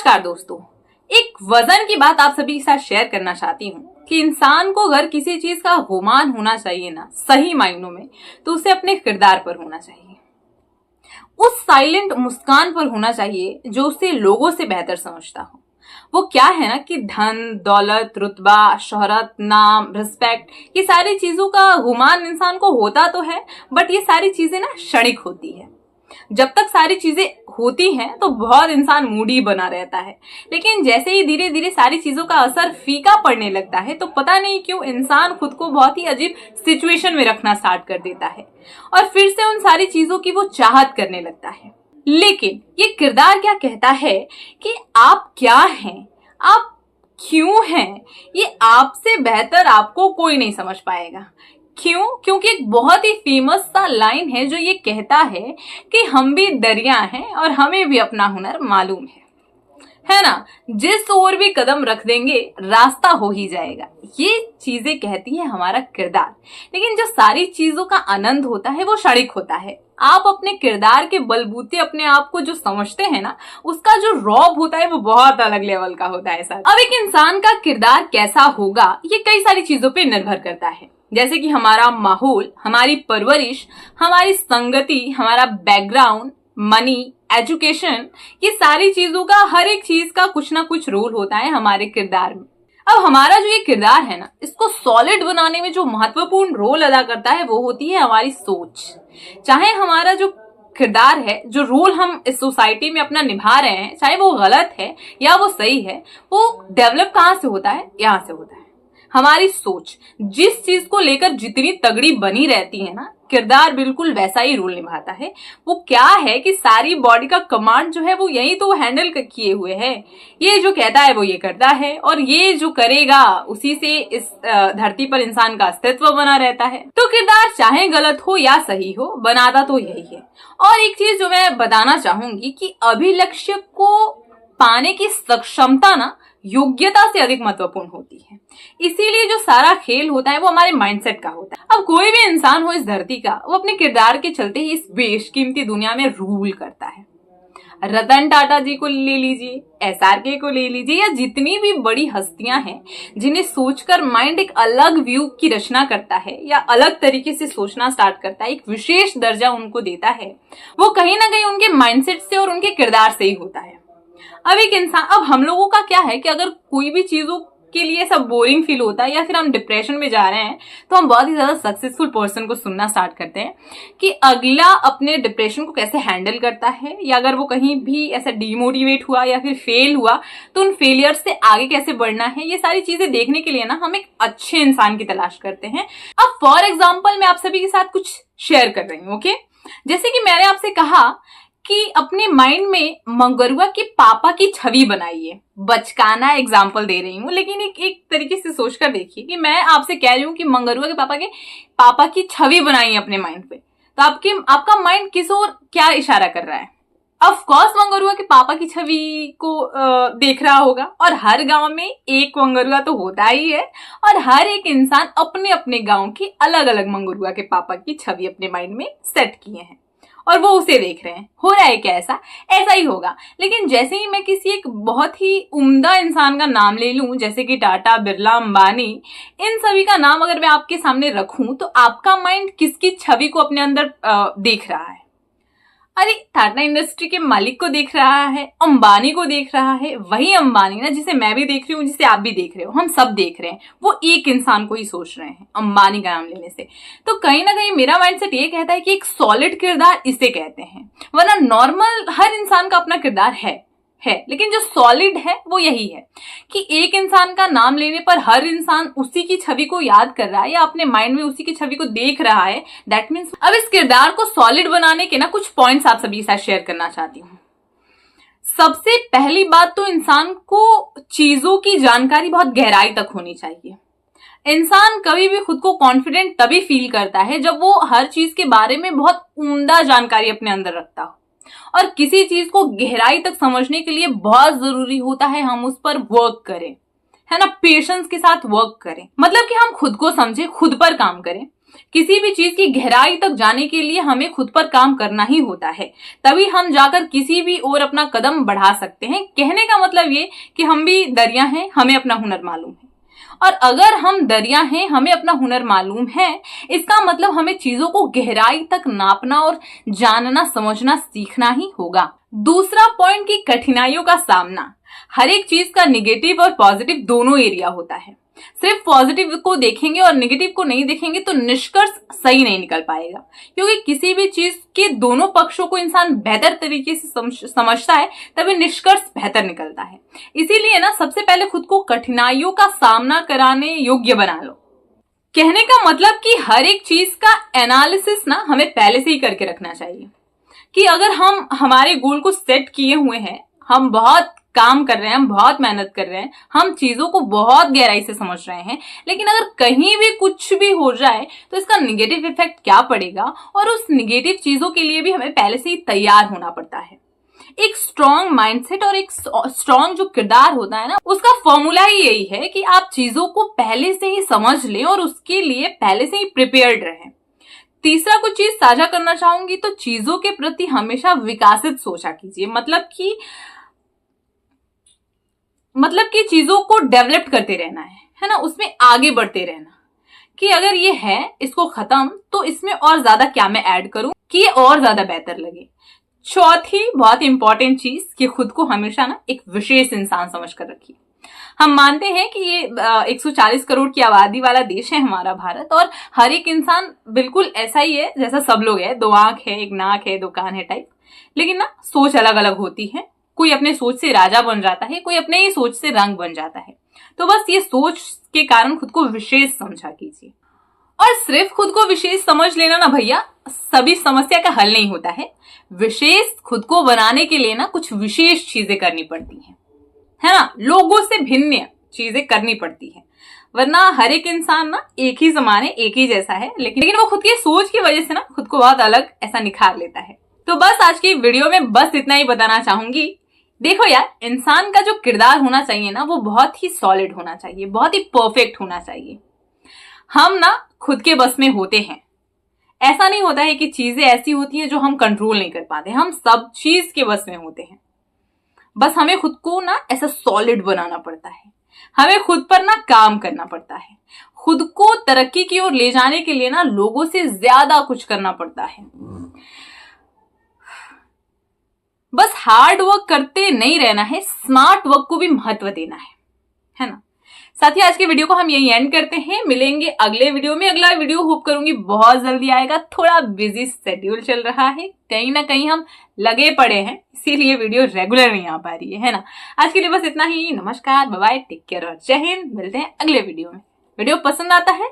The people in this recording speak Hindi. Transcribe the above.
नमस्कार दोस्तों, एक वजन की बात आप सभी के साथ शेयर करना चाहती हूँ कि इंसान को अगर किसी चीज का गुमान होना चाहिए ना सही मायनों में, तो उसे अपने किरदार पर होना चाहिए। उस साइलेंट मुस्कान पर होना चाहिए जो उसे लोगों से बेहतर समझता हो। वो क्या है ना कि धन, दौलत, रुतबा, शोहरत, नाम, रिस्पेक्ट, ये सारी चीजों का गुमान इंसान को होता तो है, बट ये सारी चीजें ना क्षणिक होती है। जब तक सारी चीजें होती हैं तो बहुत इंसान मूडी बना रहता है, लेकिन जैसे ही धीरे धीरे सारी चीजों का असर फीका पड़ने लगता है तो पता नहीं क्यों इंसान खुद को बहुत ही अजीब सिचुएशन में रखना स्टार्ट कर देता है और फिर से उन सारी चीजों की वो चाहत करने लगता है। लेकिन ये किरदार क्या कहता है कि आप क्या हैं, आप क्यों हैं, ये आपसे बेहतर आपको कोई नहीं समझ पाएगा। क्यों? क्योंकि एक बहुत ही फेमस सा लाइन है जो ये कहता है कि हम भी दरिया हैं और हमें भी अपना हुनर मालूम है ना। जिस ओर भी कदम रख देंगे रास्ता हो ही जाएगा, ये चीजें कहती है हमारा किरदार। लेकिन जो सारी चीजों का आनंद होता है वो क्षणिक होता है। आप अपने किरदार के बलबूते अपने आप को जो समझते हैं ना, उसका जो रौब होता है वो बहुत अलग लेवल का होता है सर। अब एक इंसान का किरदार कैसा होगा ये कई सारी चीजों पे निर्भर करता है, जैसे कि हमारा माहौल, हमारी परवरिश, हमारी संगति, हमारा बैकग्राउंड, मनी, एजुकेशन, ये सारी चीजों का, हर एक चीज का कुछ ना कुछ रोल होता है हमारे किरदार में। अब हमारा जो ये किरदार है ना, इसको सॉलिड बनाने में जो महत्वपूर्ण रोल अदा करता है वो होती है हमारी सोच। चाहे हमारा जो किरदार है, जो रोल हम इस सोसाइटी में अपना निभा रहे हैं, चाहे वो गलत है या वो सही है, वो डेवलप कहाँ से होता है? यहाँ से होता है। हमारी सोच, जिस चीज को लेकर जितनी तगड़ी बनी रहती है ना, किरदार बिल्कुल वैसा ही रोल निभाता है। वो क्या है कि सारी बॉडी का कमांड जो है वो यही तो हैंडल किए हुए है। ये जो कहता है वो ये करता है और ये जो करेगा उसी से इस धरती पर इंसान का अस्तित्व बना रहता है। तो किरदार चाहे गलत हो या सही हो, बनाता तो यही है। और एक चीज जो मैं बताना चाहूंगी कि अभिलक्ष्य को पाने की सक्षमता ना योग्यता से अधिक महत्वपूर्ण होती है। इसीलिए जो सारा खेल होता है वो हमारे माइंडसेट का होता है। अब कोई भी इंसान हो इस धरती का, वो अपने किरदार के चलते ही इस बेशकीमती दुनिया में रूल करता है। रतन टाटा जी को ले लीजिए, SRK को ले लीजिए, या जितनी भी बड़ी हस्तियां हैं जिन्हें सोचकर माइंड एक अलग व्यू की रचना करता है या अलग तरीके से सोचना स्टार्ट करता है, एक विशेष दर्जा उनको देता है, वो कहीं ना कहीं उनके माइंडसेट से और उनके किरदार से ही होता है। अब एक इंसान, अब हम लोगों का क्या है कि अगर कोई भी चीजों के लिए सब बोरिंग फील होता है या फिर हम डिप्रेशन में जा रहे हैं, तो हम बहुत ही ज्यादा सक्सेसफुल पर्सन को सुनना स्टार्ट करते हैं कि अगला अपने डिप्रेशन को कैसे हैंडल करता है, या अगर वो कहीं भी ऐसा डिमोटिवेट हुआ या फिर फेल हुआ तो उन फेलियर से आगे कैसे बढ़ना है। ये सारी चीजें देखने के लिए ना हम एक अच्छे इंसान की तलाश करते हैं। अब फॉर एग्जाम्पल मैं आप सभी के साथ कुछ शेयर कर रही हूँ, ओके। जैसे कि मैंने आपसे कहा कि अपने माइंड में मंगरुआ के पापा की छवि बनाइए। बचकाना एग्जाम्पल दे रही हूँ, लेकिन एक तरीके से सोचकर देखिए कि मैं आपसे कह रही हूँ कि मंगरुआ के पापा की छवि बनाइए अपने माइंड पे, तो आपका माइंड किस ओर क्या इशारा कर रहा है? ऑफ कोर्स मंगरुआ के पापा की छवि को देख रहा होगा। और हर गांव में एक मंगरुआ तो होता ही है, और हर एक इंसान अपने अपने गांव की अलग अलग मंगरुआ के पापा की छवि अपने माइंड में सेट किए हैं और वो उसे देख रहे हैं। हो रहा है क्या ऐसा ही होगा। लेकिन जैसे ही मैं किसी एक बहुत ही उम्दा इंसान का नाम ले लूं, जैसे कि टाटा, बिरला, अंबानी, इन सभी का नाम अगर मैं आपके सामने रखूं, तो आपका माइंड किसकी छवि को अपने अंदर देख रहा है? अरे टाटा इंडस्ट्री के मालिक को देख रहा है, अंबानी को देख रहा है। वही अंबानी ना जिसे मैं भी देख रही हूँ, जिसे आप भी देख रहे हो, हम सब देख रहे हैं, वो एक इंसान को ही सोच रहे हैं अंबानी का नाम लेने से। तो कहीं ना कहीं मेरा माइंडसेट ये कहता है कि एक सॉलिड किरदार इसे कहते हैं। वरना नॉर्मल हर इंसान का अपना किरदार है, लेकिन जो सॉलिड है वो यही है कि एक इंसान का नाम लेने पर हर इंसान उसी की छवि को याद कर रहा है या अपने माइंड में उसी की छवि को देख रहा है। दैट मीन्स अब इस किरदार को सॉलिड बनाने के ना कुछ पॉइंट्स आप सभी के साथ शेयर करना चाहती हूँ। सबसे पहली बात तो इंसान को चीजों की जानकारी बहुत गहराई तक होनी चाहिए। इंसान कभी भी खुद को कॉन्फिडेंट तभी फील करता है जब वो हर चीज के बारे में बहुत उम्दा जानकारी अपने अंदर रखता हो। और किसी चीज को गहराई तक समझने के लिए बहुत जरूरी होता है हम उस पर वर्क करें, है ना, पेशेंस के साथ वर्क करें। मतलब कि हम खुद को समझे, खुद पर काम करें। किसी भी चीज की गहराई तक जाने के लिए हमें खुद पर काम करना ही होता है, तभी हम जाकर किसी भी ओर अपना कदम बढ़ा सकते हैं। कहने का मतलब ये कि हम भी दरिया हैं, हमें अपना हुनर मालूम है। और अगर हम दरिया हैं, हमें अपना हुनर मालूम है, इसका मतलब हमें चीजों को गहराई तक नापना और जानना समझना सीखना ही होगा। दूसरा पॉइंट की कठिनाइयों का सामना। हर एक चीज का निगेटिव और पॉजिटिव दोनों एरिया होता है। सिर्फ पॉजिटिव को देखेंगे और नेगेटिव को नहीं देखेंगे तो निष्कर्ष सही नहीं निकल पाएगा, क्योंकि किसी भी चीज के दोनों पक्षों को इंसान बेहतर तरीके से समझता है, तभी निष्कर्ष बेहतर निकलता है। इसीलिए ना सबसे पहले खुद को कठिनाइयों का सामना कराने योग्य बना लो। कहने का मतलब कि हर एक चीज का एनालिसिस ना हमें पहले से ही करके रखना चाहिए, कि अगर हम हमारे गोल को सेट किए हुए हैं, हम बहुत काम कर रहे हैं, हम बहुत मेहनत कर रहे हैं, हम चीजों को बहुत गहराई से समझ रहे हैं, लेकिन अगर कहीं भी कुछ भी हो जाए तो इसका निगेटिव इफेक्ट क्या पड़ेगा, और उस निगेटिव चीजों के लिए भी हमें पहले से ही तैयार होना पड़ता है। एक स्ट्रॉन्ग माइंडसेट और एक स्ट्रॉन्ग जो किरदार होता है ना, उसका फॉर्मूला ही यही है कि आप चीजों को पहले से ही समझ लें और उसके लिए पहले से ही प्रिपेयर्ड रहें। तीसरा कुछ चीज साझा करना चाहूंगी, तो चीजों के प्रति हमेशा विकासित सोचा कीजिए। मतलब कि चीजों को डेवलप करते रहना है ना, उसमें आगे बढ़ते रहना, कि अगर ये है इसको खत्म तो इसमें और ज्यादा क्या मैं ऐड करूं कि ये और ज्यादा बेहतर लगे। चौथी बहुत इंपॉर्टेंट चीज, कि खुद को हमेशा ना एक विशेष इंसान समझ कर रखिए। हम मानते हैं कि ये 140 करोड़ की आबादी वाला देश है हमारा भारत, और हर एक इंसान बिल्कुल ऐसा ही है जैसा सब लोग है, 2 आंख है, 1 नाक है, 2 कान है टाइप। लेकिन ना सोच अलग अलग होती है। कोई अपने सोच से राजा बन जाता है, कोई अपने ही सोच से रंग बन जाता है। तो बस ये सोच के कारण खुद को विशेष समझा कीजिए। और सिर्फ खुद को विशेष समझ लेना ना भैया सभी समस्या का हल नहीं होता है। विशेष खुद को बनाने के लिए ना कुछ विशेष चीजें करनी पड़ती हैं, है ना, लोगों से भिन्न चीजें करनी पड़ती है, वरना हर एक इंसान ना एक ही समान है, एक ही जैसा है, लेकिन वो खुद की सोच की वजह से ना खुद को बहुत अलग ऐसा निखार लेता है। तो बस आज की वीडियो में बस इतना ही बताना चाहूंगी। देखो यार, इंसान का जो किरदार होना चाहिए ना, वो बहुत ही सॉलिड होना चाहिए, बहुत ही परफेक्ट होना चाहिए। हम ना खुद के बस में होते हैं। ऐसा नहीं होता है कि चीजें ऐसी होती है जो हम कंट्रोल नहीं कर पाते, हम सब चीज के बस में होते हैं। बस हमें खुद को ना ऐसा सॉलिड बनाना पड़ता है, हमें खुद पर ना काम करना पड़ता है, खुद को तरक्की की ओर ले जाने के लिए ना लोगों से ज्यादा कुछ करना पड़ता है। बस हार्ड वर्क करते नहीं रहना है, स्मार्ट वर्क को भी महत्व देना है ना। साथियों, आज के वीडियो को हम यही एंड करते हैं। मिलेंगे अगले वीडियो में। अगला वीडियो होप करूंगी बहुत जल्दी आएगा। थोड़ा बिजी शेड्यूल चल रहा है, कहीं ना कहीं हम लगे पड़े हैं, इसीलिए वीडियो रेगुलर नहीं आ पा रही है ना। आज के लिए बस इतना ही। नमस्कार, बाय बाय, टेक केयर और जय हिंद। मिलते हैं अगले वीडियो में। वीडियो पसंद आता है